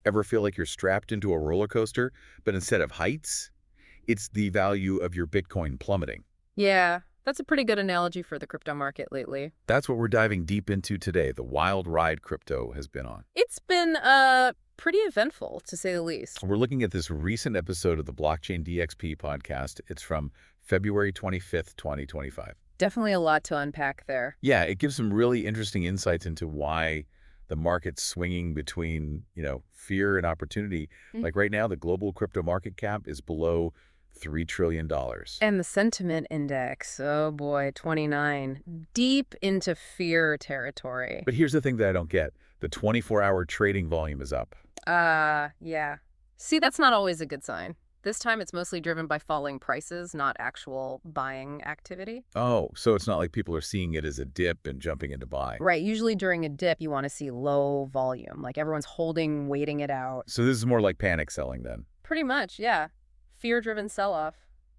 Ever feel like you're strapped into a roller coaster, but instead of heights, it's the value of your Bitcoin plummeting? Yeah, that's a pretty good analogy for the crypto market lately. That's what we're diving deep into today, the wild ride crypto has been on. It's been pretty eventful, to say the least. We're looking at this recent episode of the Blockchain DXP podcast. It's from February 25th, 2025. Definitely a lot to unpack there. Yeah, it gives some really interesting insights into why the market's swinging between, fear and opportunity. Mm. Like right now, the global crypto market cap is below $3 trillion. And the sentiment index, oh boy, 29, deep into fear territory. But here's the thing that I don't get. The 24-hour trading volume is up. Yeah. See, that's not always a good sign. This time it's mostly driven by falling prices, not actual buying activity. Oh, so it's not like people are seeing it as a dip and jumping in to buy. Right, usually during a dip, you want to see low volume, like everyone's holding, waiting it out. So this is more like panic selling then. Pretty much, yeah. Fear-driven sell-off.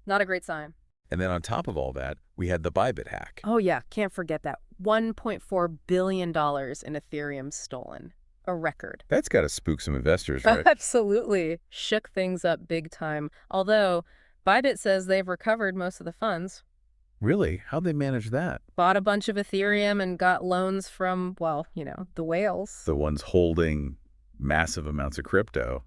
Not a great sign. And then on top of all that, we had the Bybit hack. Oh yeah, can't forget that. $1.4 billion in Ethereum stolen. A record. That's got to spook some investors, right? Absolutely. Shook things up big time. Although, Bybit says they've recovered most of the funds. Really? How'd they manage that? Bought a bunch of Ethereum and got loans from, well, the whales. The ones holding massive amounts of crypto.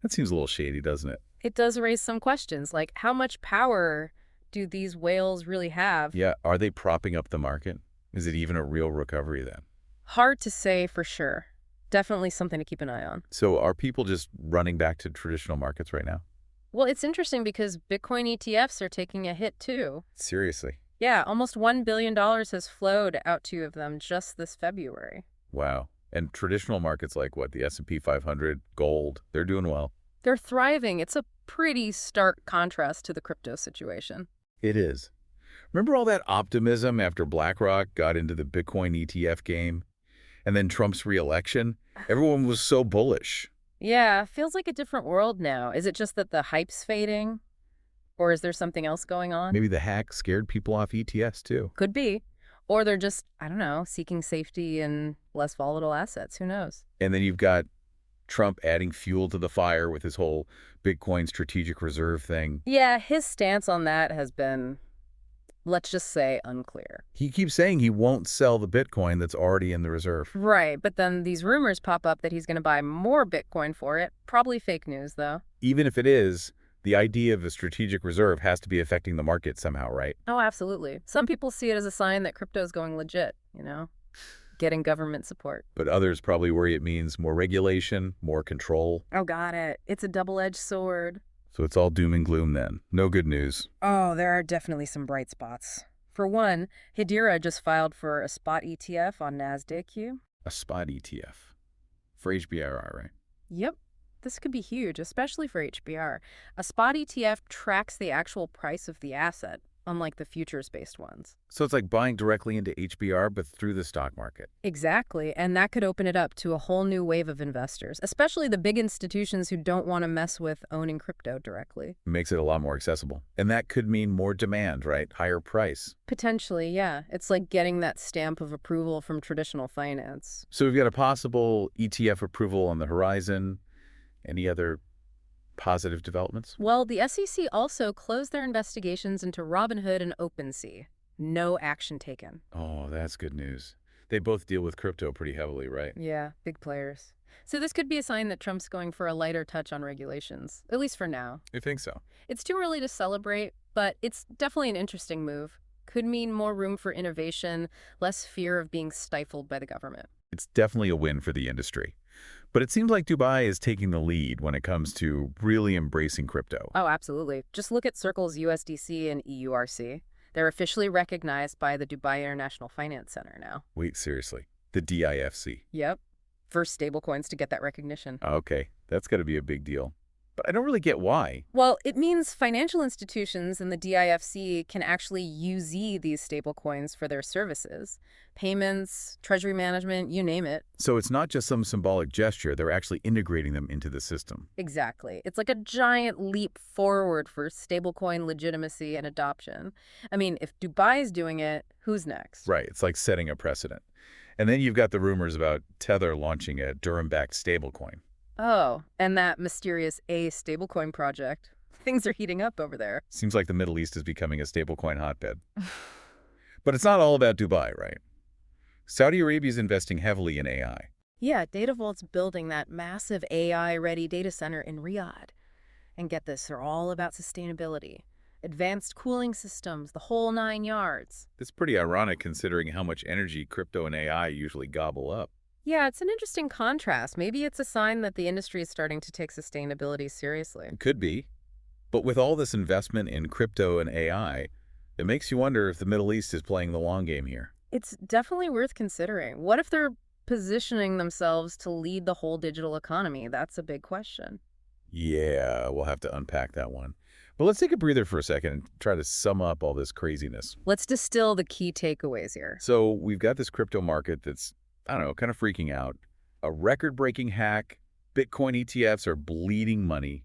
That seems a little shady, doesn't it? It does raise some questions, like how much power do these whales really have? Yeah, are they propping up the market? Is it even a real recovery then? Hard to say for sure. Definitely something to keep an eye on. So are people just running back to traditional markets right now? Well, it's interesting because Bitcoin ETFs are taking a hit too. Seriously? Yeah, almost $1 billion has flowed out to of them just this February. Wow. And traditional markets like what, the S&P 500, gold, they're doing well. They're thriving. It's a pretty stark contrast to the crypto situation. It is. Remember all that optimism after BlackRock got into the Bitcoin ETF game? And then Trump's re-election? Everyone was so bullish. Yeah, feels like a different world now. Is it just that the hype's fading? Or is there something else going on? Maybe the hack scared people off ETFs too. Could be. Or they're just, I don't know, seeking safety in less volatile assets. Who knows? And then you've got Trump adding fuel to the fire with his whole Bitcoin strategic reserve thing. Yeah, his stance on that has been, let's just say, unclear. He keeps saying he won't sell the Bitcoin that's already in the reserve. Right, but then these rumors pop up that he's going to buy more Bitcoin for it. Probably fake news, though. Even if it is, the idea of a strategic reserve has to be affecting the market somehow, right? Oh, absolutely. Some people see it as a sign that crypto's going legit, getting government support. But others probably worry it means more regulation, more control. Oh, got it. It's a double-edged sword. So it's all doom and gloom then. No good news. Oh, there are definitely some bright spots. For one, Hedera just filed for a spot ETF on Nasdaq. A spot ETF. For HBAR, right? Yep. This could be huge, especially for HBR. A spot ETF tracks the actual price of the asset, unlike the futures-based ones. So it's like buying directly into HBR, but through the stock market. Exactly, and that could open it up to a whole new wave of investors, especially the big institutions who don't want to mess with owning crypto directly. Makes it a lot more accessible. And that could mean more demand, right? Higher price. Potentially, yeah. It's like getting that stamp of approval from traditional finance. So we've got a possible ETF approval on the horizon. Any other positive developments? Well, the SEC also closed their investigations into Robinhood and OpenSea. No action taken. Oh, that's good news. They both deal with crypto pretty heavily, right? Yeah, big players. So this could be a sign that Trump's going for a lighter touch on regulations, at least for now. I think so. It's too early to celebrate, but it's definitely an interesting move. Could mean more room for innovation, less fear of being stifled by the government. It's definitely a win for the industry. But it seems like Dubai is taking the lead when it comes to really embracing crypto. Oh, absolutely. Just look at Circle's USDC and EURC. They're officially recognized by the Dubai International Finance Center now. Wait, seriously? The DIFC? Yep. First stablecoins to get that recognition. Okay, that's got to be a big deal. But I don't really get why. Well, it means financial institutions and the DIFC can actually use these stablecoins for their services. Payments, treasury management, you name it. So it's not just some symbolic gesture, they're actually integrating them into the system. Exactly. It's like a giant leap forward for stablecoin legitimacy and adoption. I mean, if Dubai's doing it, who's next? Right, it's like setting a precedent. And then you've got the rumors about Tether launching a dirham-backed stablecoin. Oh, and that mysterious A stablecoin project. Things are heating up over there. Seems like the Middle East is becoming a stablecoin hotbed. But it's not all about Dubai, right? Saudi Arabia is investing heavily in AI. Yeah, Datavault's building that massive AI-ready data center in Riyadh. And get this, they're all about sustainability. Advanced cooling systems, the whole 9 yards. It's pretty ironic considering how much energy crypto and AI usually gobble up. Yeah, it's an interesting contrast. Maybe it's a sign that the industry is starting to take sustainability seriously. It could be. But with all this investment in crypto and AI, it makes you wonder if the Middle East is playing the long game here. It's definitely worth considering. What if they're positioning themselves to lead the whole digital economy? That's a big question. Yeah, we'll have to unpack that one. But let's take a breather for a second and try to sum up all this craziness. Let's distill the key takeaways here. So we've got this crypto market that's, I don't know, kind of freaking out. A record-breaking hack, Bitcoin ETFs are bleeding money,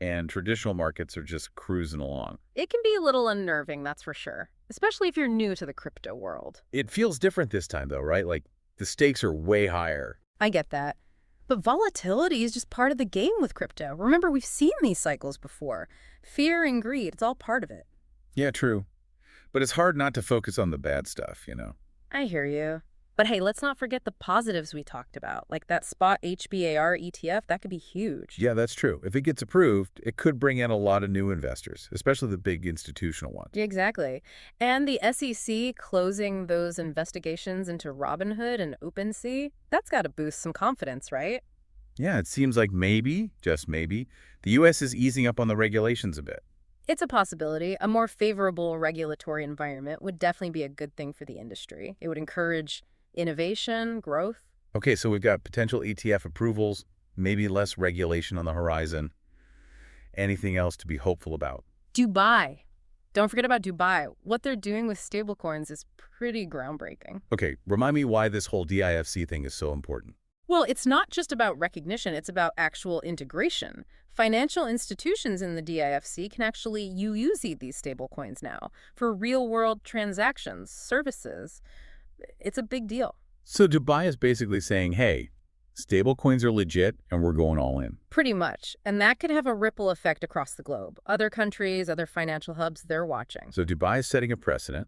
and traditional markets are just cruising along. It can be a little unnerving, that's for sure, especially if you're new to the crypto world. It feels different this time, though, right? Like, the stakes are way higher. I get that. But volatility is just part of the game with crypto. Remember, we've seen these cycles before. Fear and greed, it's all part of it. Yeah, true. But it's hard not to focus on the bad stuff, you know? I hear you. But hey, let's not forget the positives we talked about, like that spot HBAR ETF, that could be huge. Yeah, that's true. If it gets approved, it could bring in a lot of new investors, especially the big institutional ones. Yeah, exactly. And the SEC closing those investigations into Robinhood and OpenSea, that's got to boost some confidence, right? Yeah, it seems like maybe, just maybe, the U.S. is easing up on the regulations a bit. It's a possibility. A more favorable regulatory environment would definitely be a good thing for the industry. It would encourage innovation, growth. Okay, so we've got potential ETF approvals, maybe less regulation on the horizon. Anything else to be hopeful about? Dubai. Don't forget about Dubai. What they're doing with stablecoins is pretty groundbreaking. Okay, remind me why this whole DIFC thing is so important. Well, it's not just about recognition, it's about actual integration. Financial institutions in the DIFC can actually use these stablecoins now for real-world transactions, services. It's a big deal. So Dubai is basically saying, hey, stablecoins are legit and we're going all in. Pretty much. And that could have a ripple effect across the globe. Other countries, other financial hubs, they're watching. So Dubai is setting a precedent.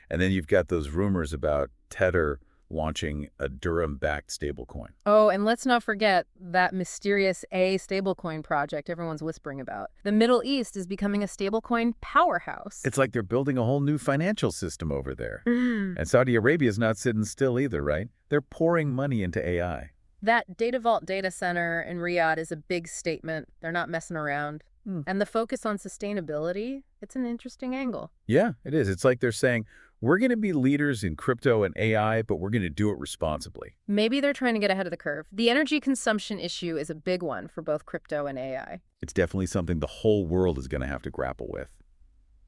And then you've got those rumors about Tether launching a Durham-backed stablecoin. Oh, and let's not forget that mysterious A stablecoin project everyone's whispering about. The Middle East is becoming a stablecoin powerhouse. It's like they're building a whole new financial system over there. And Saudi Arabia is not sitting still either, right? They're pouring money into AI. That Datavault data center in Riyadh is a big statement. They're not messing around. And the focus on sustainability, it's an interesting angle. Yeah, it is. It's like they're saying, we're going to be leaders in crypto and AI, but we're going to do it responsibly. Maybe they're trying to get ahead of the curve. The energy consumption issue is a big one for both crypto and AI. It's definitely something the whole world is going to have to grapple with.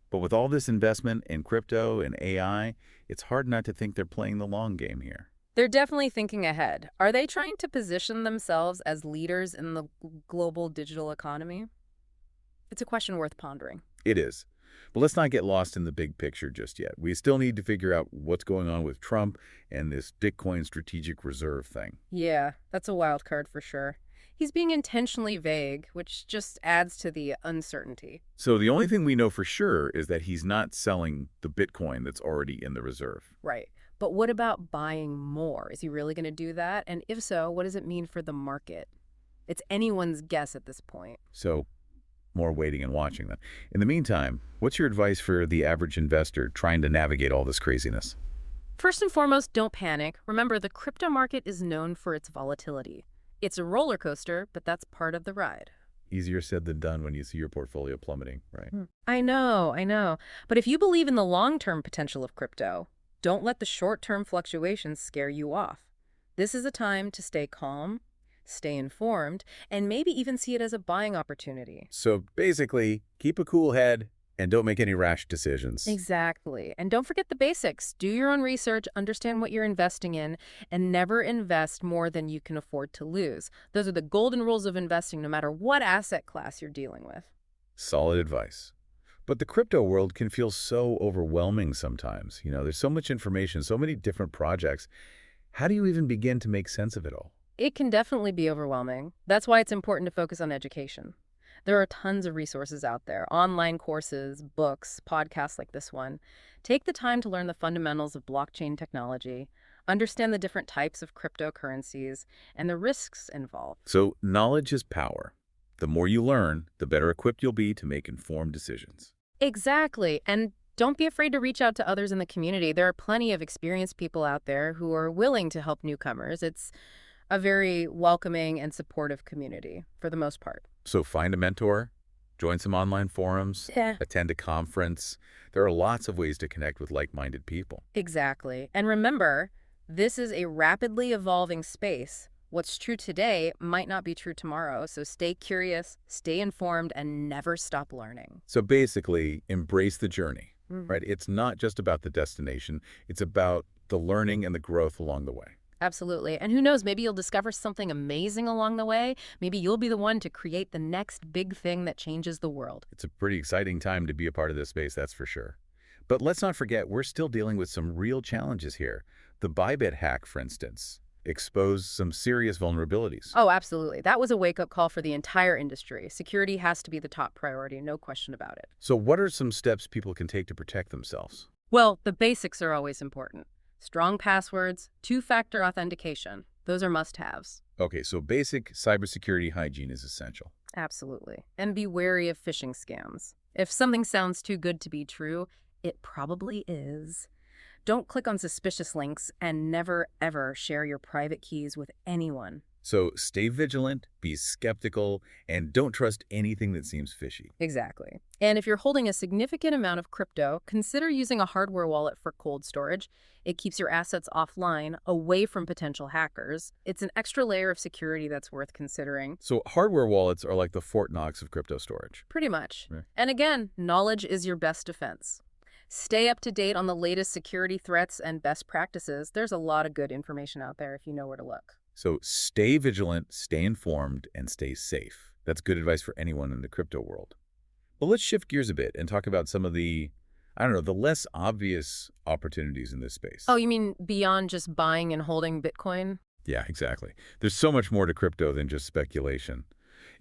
But with all this investment in crypto and AI, it's hard not to think they're playing the long game here. They're definitely thinking ahead. Are they trying to position themselves as leaders in the global digital economy? It's a question worth pondering. It is. But let's not get lost in the big picture just yet. We still need to figure out what's going on with Trump and this Bitcoin strategic reserve thing. Yeah, that's a wild card for sure. He's being intentionally vague, which just adds to the uncertainty. So the only thing we know for sure is that he's not selling the Bitcoin that's already in the reserve. Right. But what about buying more? Is he really going to do that? And if so, what does it mean for the market? It's anyone's guess at this point. So more waiting and watching then. In the meantime, what's your advice for the average investor trying to navigate all this craziness? First and foremost, don't panic. Remember, the crypto market is known for its volatility. It's a roller coaster, but that's part of the ride. Easier said than done when you see your portfolio plummeting, right? I know. But if you believe in the long-term potential of crypto, don't let the short-term fluctuations scare you off. This is a time to stay calm, stay informed, and maybe even see it as a buying opportunity. So basically, keep a cool head and don't make any rash decisions. Exactly. And don't forget the basics. Do your own research, understand what you're investing in, and never invest more than you can afford to lose. Those are the golden rules of investing, no matter what asset class you're dealing with. Solid advice. But the crypto world can feel so overwhelming sometimes. You know, there's so much information, so many different projects. How do you even begin to make sense of it all? It can definitely be overwhelming. That's why it's important to focus on education. There are tons of resources out there, online courses, books, podcasts like this one. Take the time to learn the fundamentals of blockchain technology, understand the different types of cryptocurrencies, and the risks involved. So knowledge is power. The more you learn, the better equipped you'll be to make informed decisions. Exactly. And don't be afraid to reach out to others in the community. There are plenty of experienced people out there who are willing to help newcomers. It's a very welcoming and supportive community for the most part. So find a mentor, join some online forums, Yeah. attend a conference. There are lots of ways to connect with like-minded people. Exactly. And remember, this is a rapidly evolving space. What's true today might not be true tomorrow, so stay curious, stay informed, and never stop learning. So basically, embrace the journey, Mhm. right? It's not just about the destination. It's about the learning and the growth along the way. Absolutely. And who knows, maybe you'll discover something amazing along the way. Maybe you'll be the one to create the next big thing that changes the world. It's a pretty exciting time to be a part of this space, that's for sure. But let's not forget, we're still dealing with some real challenges here. The Bybit hack, for instance, exposed some serious vulnerabilities. Oh, absolutely. That was a wake-up call for the entire industry. Security has to be the top priority, no question about it. So what are some steps people can take to protect themselves? Well, the basics are always important. Strong passwords, two-factor authentication. Those are must-haves. Okay, so basic cybersecurity hygiene is essential. Absolutely. And be wary of phishing scams. If something sounds too good to be true, it probably is. Don't click on suspicious links and never, ever share your private keys with anyone. So stay vigilant, be skeptical, and don't trust anything that seems fishy. Exactly. And if you're holding a significant amount of crypto, consider using a hardware wallet for cold storage. It keeps your assets offline, away from potential hackers. It's an extra layer of security that's worth considering. So hardware wallets are like the Fort Knox of crypto storage. Pretty much. Right. And again, knowledge is your best defense. Stay up to date on the latest security threats and best practices. There's a lot of good information out there if you know where to look. So stay vigilant, stay informed, and stay safe. That's good advice for anyone in the crypto world. But let's shift gears a bit and talk about some of the, the less obvious opportunities in this space. Oh, you mean beyond just buying and holding Bitcoin? Yeah, exactly. There's so much more to crypto than just speculation.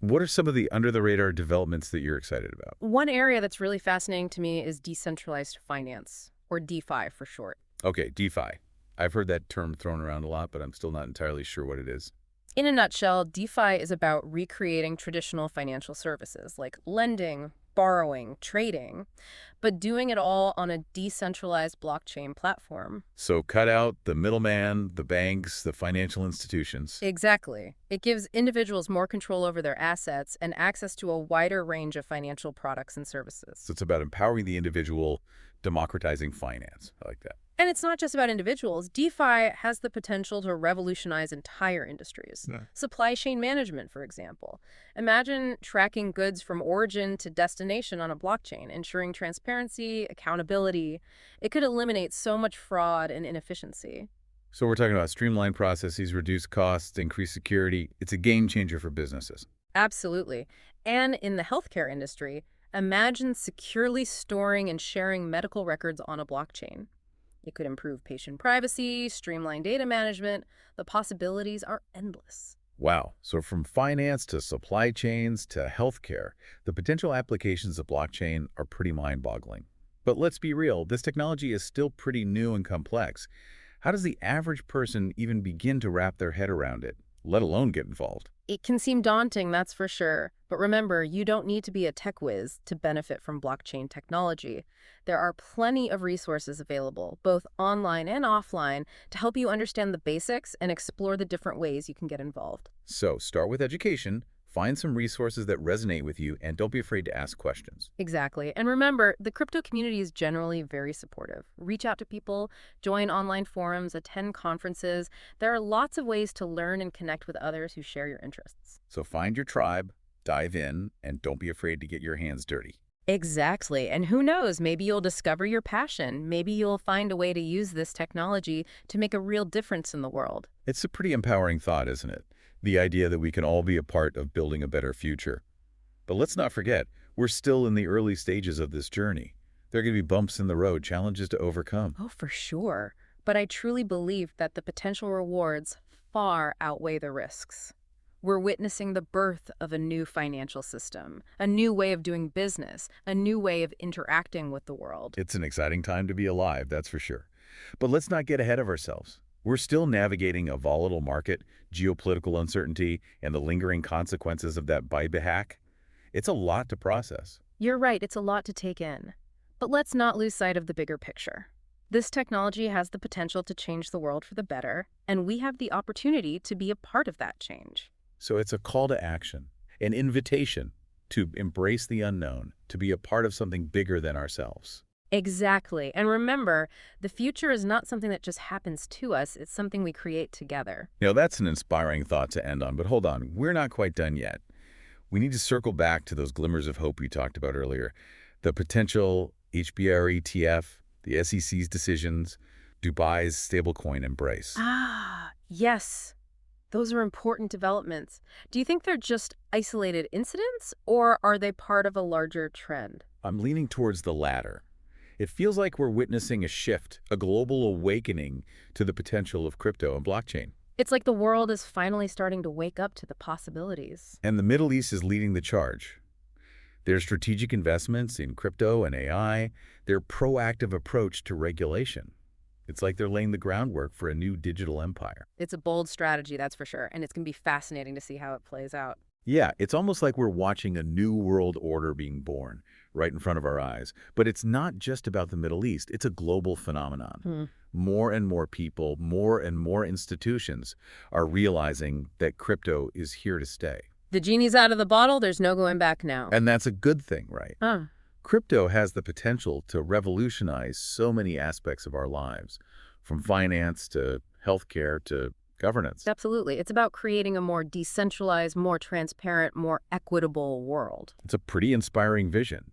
What are some of the under-the-radar developments that you're excited about? One area that's really fascinating to me is decentralized finance, or DeFi for short. Okay, DeFi. I've heard that term thrown around a lot, but I'm still not entirely sure what it is. In a nutshell, DeFi is about recreating traditional financial services like lending, borrowing, trading, but doing it all on a decentralized blockchain platform. So cut out the middleman, the banks, the financial institutions. Exactly. It gives individuals more control over their assets and access to a wider range of financial products and services. So it's about empowering the individual, democratizing finance. I like that. And it's not just about individuals. DeFi has the potential to revolutionize entire industries. Yeah. Supply chain management, for example. Imagine tracking goods from origin to destination on a blockchain, ensuring transparency, accountability. It could eliminate so much fraud and inefficiency. So we're talking about streamlined processes, reduce costs, increase security. It's a game changer for businesses. Absolutely. And in the healthcare industry, imagine securely storing and sharing medical records on a blockchain. It could improve patient privacy, streamline data management. The possibilities are endless. Wow. So from finance to supply chains to healthcare, the potential applications of blockchain are pretty mind-boggling. But let's be real, this technology is still pretty new and complex. How does the average person even begin to wrap their head around it, let alone get involved? It can seem daunting, that's for sure. But remember, you don't need to be a tech whiz to benefit from blockchain technology. There are plenty of resources available, both online and offline, to help you understand the basics and explore the different ways you can get involved. So start with education, find some resources that resonate with you, and don't be afraid to ask questions. Exactly. And remember, the crypto community is generally very supportive. Reach out to people, join online forums, attend conferences. There are lots of ways to learn and connect with others who share your interests. So find your tribe, dive in, and don't be afraid to get your hands dirty. Exactly. And who knows, maybe you'll discover your passion. Maybe you'll find a way to use this technology to make a real difference in the world. It's a pretty empowering thought, isn't it? The idea that we can all be a part of building a better future. But let's not forget, we're still in the early stages of this journey. There are going to be bumps in the road, challenges to overcome. Oh, for sure. But I truly believe that the potential rewards far outweigh the risks. We're witnessing the birth of a new financial system, a new way of doing business, a new way of interacting with the world. It's an exciting time to be alive, that's for sure. But let's not get ahead of ourselves. We're still navigating a volatile market, geopolitical uncertainty, and the lingering consequences of that Bybit hack. It's a lot to process. You're right, it's a lot to take in. But let's not lose sight of the bigger picture. This technology has the potential to change the world for the better, and we have the opportunity to be a part of that change. So it's a call to action, an invitation to embrace the unknown, to be a part of something bigger than ourselves. Exactly. And remember, the future is not something that just happens to us, it's something we create together. That's an inspiring thought to end on, but hold on, we're not quite done yet. We need to circle back to those glimmers of hope you talked about earlier. The potential HBAR ETF, the SEC's decisions, Dubai's stablecoin embrace. Yes. Those are important developments. Do you think they're just isolated incidents, or are they part of a larger trend? I'm leaning towards the latter. It feels like we're witnessing a shift, a global awakening to the potential of crypto and blockchain. It's like the world is finally starting to wake up to the possibilities. And the Middle East is leading the charge. Their strategic investments in crypto and AI, their proactive approach to regulation. It's like they're laying the groundwork for a new digital empire. It's a bold strategy, that's for sure, and it's going to be fascinating to see how it plays out. Yeah, it's almost like we're watching a new world order being born right in front of our eyes. But it's not just about the Middle East. It's a global phenomenon. More and more people, more and more institutions are realizing that crypto is here to stay. The genie's out of the bottle, there's no going back now. And that's a good thing, right? Crypto has the potential to revolutionize so many aspects of our lives, from finance to healthcare to governance. Absolutely. It's about creating a more decentralized, more transparent, more equitable world. It's a pretty inspiring vision.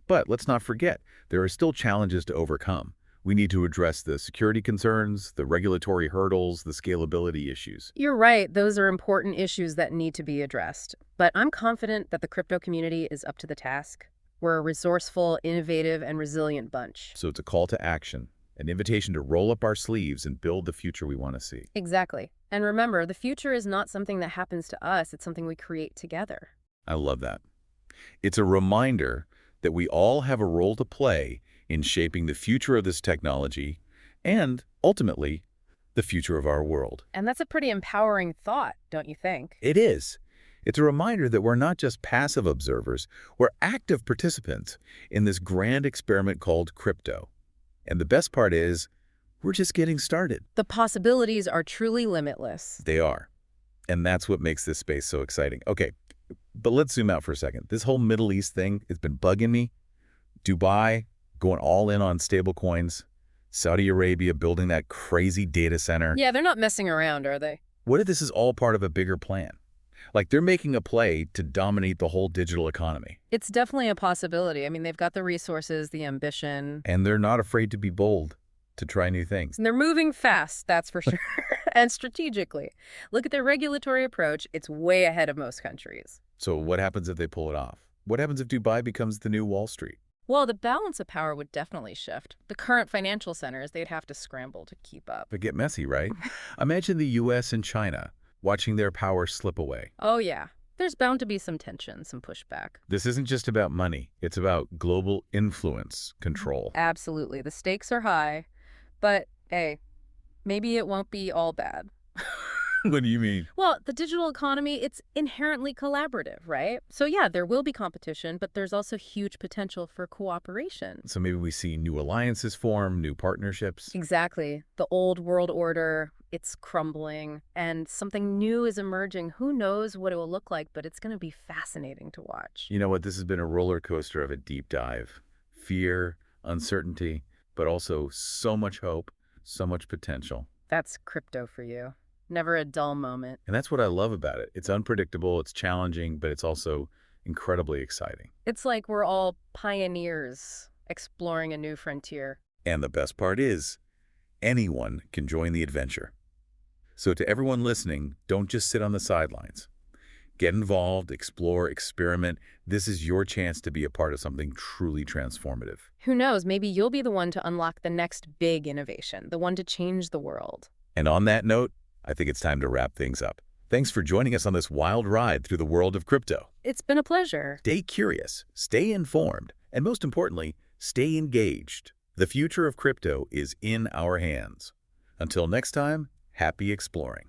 But let's not forget, there are still challenges to overcome. We need to address the security concerns, the regulatory hurdles, the scalability issues. You're right. Those are important issues that need to be addressed. But I'm confident that the crypto community is up to the task. We're a resourceful, innovative, and resilient bunch. So it's a call to action, an invitation to roll up our sleeves and build the future we want to see. Exactly. And remember, the future is not something that happens to us. It's something we create together. I love that. It's a reminder that we all have a role to play in shaping the future of this technology and, ultimately, the future of our world. And that's a pretty empowering thought, don't you think? It is. It's a reminder that we're not just passive observers, we're active participants in this grand experiment called crypto. And the best part is, we're just getting started. The possibilities are truly limitless. They are. And that's what makes this space so exciting. Okay, but let's zoom out for a second. This whole Middle East thing has been bugging me. Dubai going all in on stablecoins. Saudi Arabia building that crazy data center. Yeah, they're not messing around, are they? What if this is all part of a bigger plan? Like they're making a play to dominate the whole digital economy. It's definitely a possibility. I mean, they've got the resources, the ambition. And they're not afraid to be bold, to try new things. And they're moving fast, that's for sure. And strategically. Look at their regulatory approach. It's way ahead of most countries. So what happens if they pull it off? What happens if Dubai becomes the new Wall Street? Well, the balance of power would definitely shift. The current financial centers, they'd have to scramble to keep up. But get messy, right? Imagine the US and China watching their power slip away. Oh, yeah. There's bound to be some tension, some pushback. This isn't just about money. It's about global influence, control. Absolutely. The stakes are high. But, hey, maybe it won't be all bad. What do you mean? Well, the digital economy, it's inherently collaborative, right? So yeah, there will be competition, but there's also huge potential for cooperation. So maybe we see new alliances form, new partnerships. Exactly. The old world order, it's crumbling, and something new is emerging. Who knows what it will look like, but it's going to be fascinating to watch. You know what? This has been a roller coaster of a deep dive. Fear, uncertainty, but also so much hope, so much potential. That's crypto for you. Never a dull moment. And that's what I love about it. It's unpredictable, it's challenging, but it's also incredibly exciting. It's like we're all pioneers exploring a new frontier. And the best part is, anyone can join the adventure. So to everyone listening, don't just sit on the sidelines. Get involved, explore, experiment. This is your chance to be a part of something truly transformative. Who knows, maybe you'll be the one to unlock the next big innovation, the one to change the world. And on that note, I think it's time to wrap things up. Thanks for joining us on this wild ride through the world of crypto. It's been a pleasure. Stay curious, stay informed, and most importantly, stay engaged. The future of crypto is in our hands. Until next time, happy exploring.